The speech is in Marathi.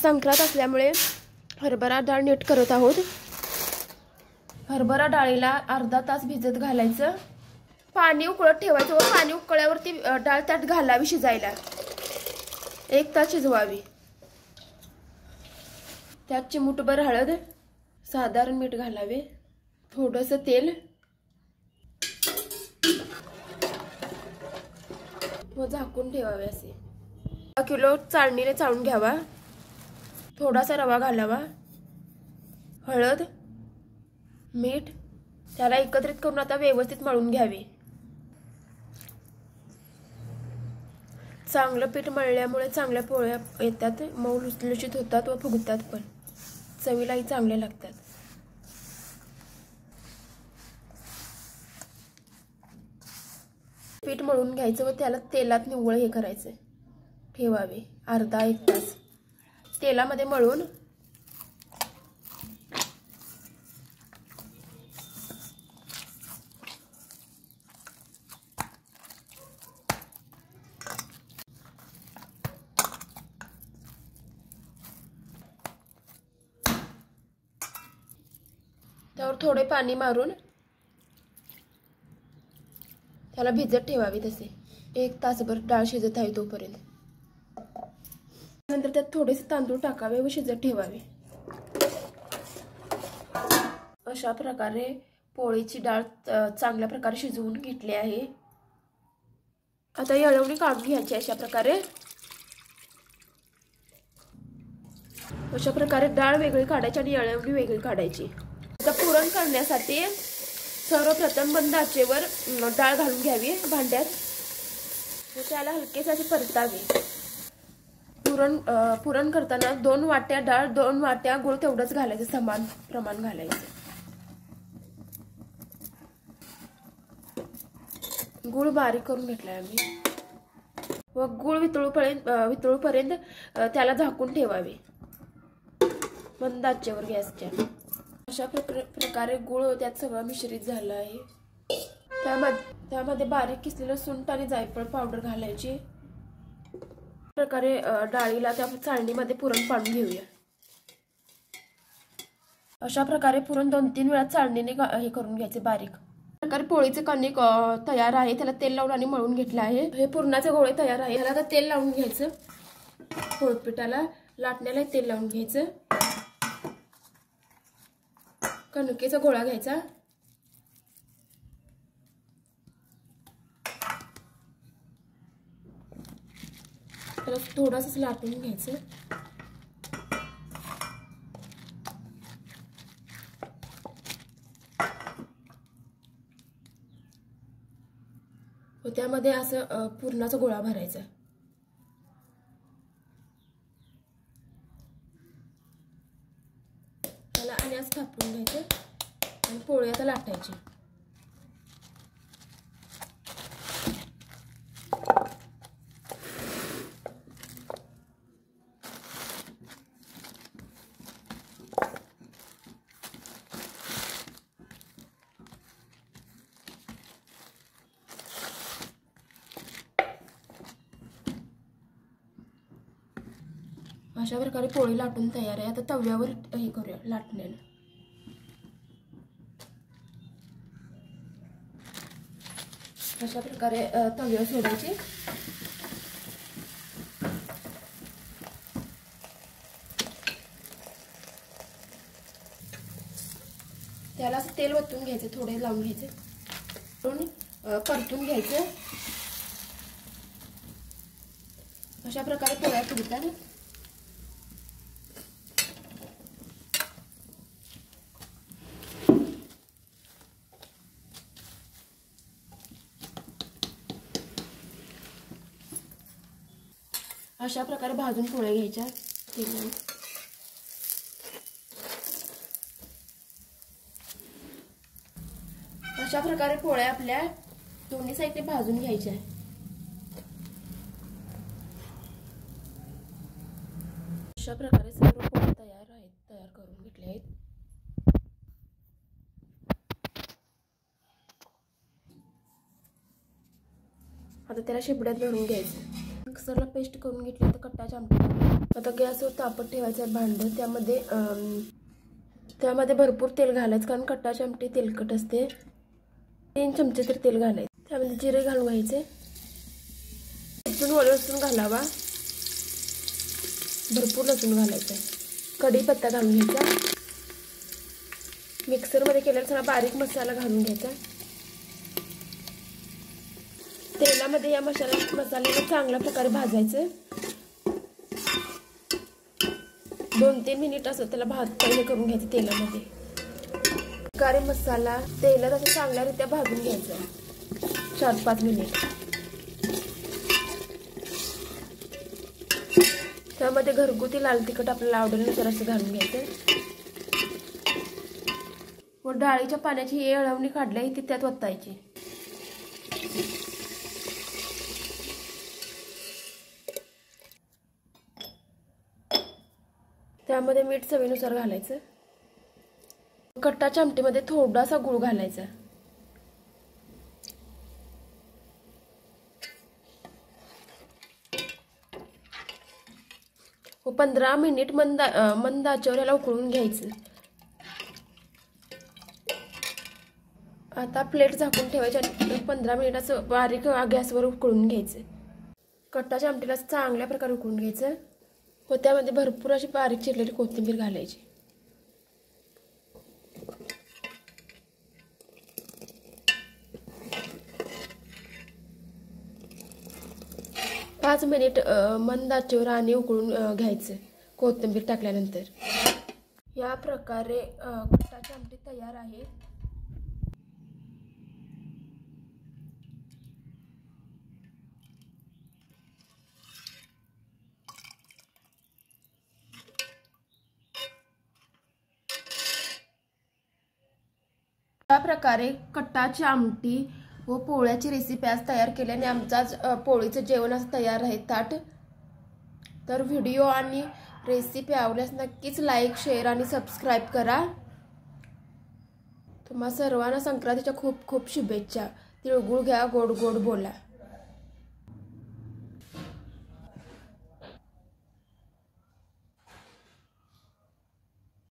संक्रांत असल्यामुळे हरभरा डाळ नीट करत आहोत। हरभरा डाळीला अर्धा तास भिजत घालायचं, पाणी उकळत ठेवायचं व पाणी उकळल्यावरती डाळ त्यात घालावी शिजायला, 1 तास शिजवावी। त्यात चिमूटभर हळद, साधारण मीठ घालावे, थोडंसं तेल व झाकून ठेवावे असे। 1 किलो चाळणीने चाळून घ्यावा, थोडासा रवा घालावा, हळद, मीठ, त्याला एकत्रित करून आता व्यवस्थित मळून घ्यावे। चांगलं पीठ मळल्यामुळे चांगल्या पोळ्या येतात, मऊ लुसलुशीत होतात व फुगतात पण चवीलाही चांगले लागतात। पीठ मळून घ्यायचं व त्याला तेलात निव्वळ हे करायचं, ठेवावे अर्धा 1 तास तेलामध्ये मळून। त्यावर थोडे पाणी मारून त्याला भिजत ठेवावी तसे 1 तासभर डाळ शिजत आहे तोपर्यंत। नंतर त्यात थोडेसे तांदूळ टाकावे व शिजत ठेवावे। अशा प्रकारे पोळीची डाळ चांगल्या प्रकारे शिजवून घेतली आहे। आता येळवणी काढून घ्यायची अशा प्रकारे। अशा प्रकारे डाळ वेगळी काढायची आणि येळवणी वेगळी काढायची। आता पुरण करण्यासाठी सर्वप्रथम मंद आचेवर डाळ घालून घ्यावी भांड्यात व त्याला हलकेसे असे परतावे। पुरण करताना 2 वाट्या डाळ 2 वाट्या गूळ तेवढंच घालायचं, समान प्रमाण घालायचं। गूळ बारीक करून घेतलाय आम्ही व गूळ वितळूपर्यंत त्याला झाकून ठेवावे मंद आचेवर गॅसच्या। अशा प्रकारे गूळ त्यात सगळं मिश्रित झालं आहे। त्यामध्ये बारीक किसलेलं सुंठ आणि जायफळ पावडर घालायची। प्रकारे डाळीला त्या चाळणीमध्ये पुरण पाडून घेऊया। अशा प्रकारे पुरण 2-3 वेळा चाळणीने हे करून घ्यायचे बारीक। प्रकारे पोळीचे कणिक तयार आहे, त्याला तेल लावून आणि मळून घेतलं आहे। हे पुरणाचे गोळे तयार आहे, त्याला आता तेल लावून घ्यायचं। पोळपीठाला लाटण्याला तेल लावून घ्यायचं, कणकेचा गोळा घ्यायचा, त्याला थोडंसं लाटून घ्यायचं, व त्यामध्ये असं पुरणाचा गोळा भरायचा। त्याला आणि असं थापून घ्यायचं आणि पोळी आता लाटायची। अशा प्रकारे पोळी लाटून तयार आहे। आता तव्यावर हे करूया लाटण्याला। अशा प्रकारे तव्यावर सोडायची। त्याला असं तेल ओतून घ्यायचं, थोडे लावून घ्यायचं, परतून घ्यायचं। अशा प्रकारे पोळ्या फुगतात। अशा प्रकारे भाजून पोळ्या घ्यायच्या तेलाने। अशा प्रकारे पोळ्या आपल्या दोन्ही साईडने भाजून घ्यायच्या। अशा प्रकारे सर्व पोळ्या तयार करून घेतल्या आहेत। आता त्याला शेपड्यात भरून घ्यायचं। मिक्सरला पेस्ट करून घेतली तर कट्टाची आमटी. आता गॅसवर तापत ठेवायचं आहे भांडं. त्यामध्ये भरपूर तेल घालायचं कारण कट्टाची आमटी तेलकट असते. 3 चमचे तर तेल घालायचं. त्यामध्ये जिरे घालून घ्यायचे. लसूण घालावा. भरपूर लसूण घालायचं आहे. कढीपत्ता घालून घ्यायचा. मिक्सरमध्ये केलेला सगळा बारीक मसाला घालून घ्यायचा. तेलामध्ये या मसाल्याला चांगल्या प्रकारे भाजायचं. 2-3 मिनिट असं त्याला पहिले करून घ्यायचं तेलामध्ये. प्रकारे मसाला तेलात असं चांगल्यारीत्या भाजून घ्यायचा 4-5 मिनिट. त्यामध्ये घरगुती लाल तिखट आपल्याला आवडल्यानुसार असं घालून घ्यायचं. व डाळीच्या पाण्याची येळवणी काढली ती त्यात ओतायची. त्यामध्ये मीठ चवीनुसार घालायचं. कट्टाच्या आमटीमध्ये थोडासा गूळ घालायचा. व 15 मिनिट मंद आचेवर याला उकळून घ्यायचं. आता प्लेट झाकून ठेवायची आणि 15 मिनिट असं बारीक गॅसवर उकळून घ्यायचं. कट्टाच्या आमटीला चांगल्या प्रकारे उकळून घ्यायचं व त्यामध्ये भरपूर अशी बारीक चिरलेली कोथिंबीर घालायची. 5 मिनिट मंद आचेवर आणि उकळून घ्यायचं कोथिंबीर टाकल्यानंतर. या प्रकारे कट्टाची आमटी तयार आहे. या प्रकारे कट्टाची आमटी व पोळ्याची रेसिपी आज तयार केल्याने आमचा पोळीचं जेवण आज तयार आहे ताट. तर व्हिडिओ आणि रेसिपी आवडल्यास नक्कीच लाईक, शेअर आणि सबस्क्राईब करा. तुम्हा सर्वांना संक्रांतीच्या खूप खूप शुभेच्छा. तिळगुळ घ्या, गोड गोड बोला.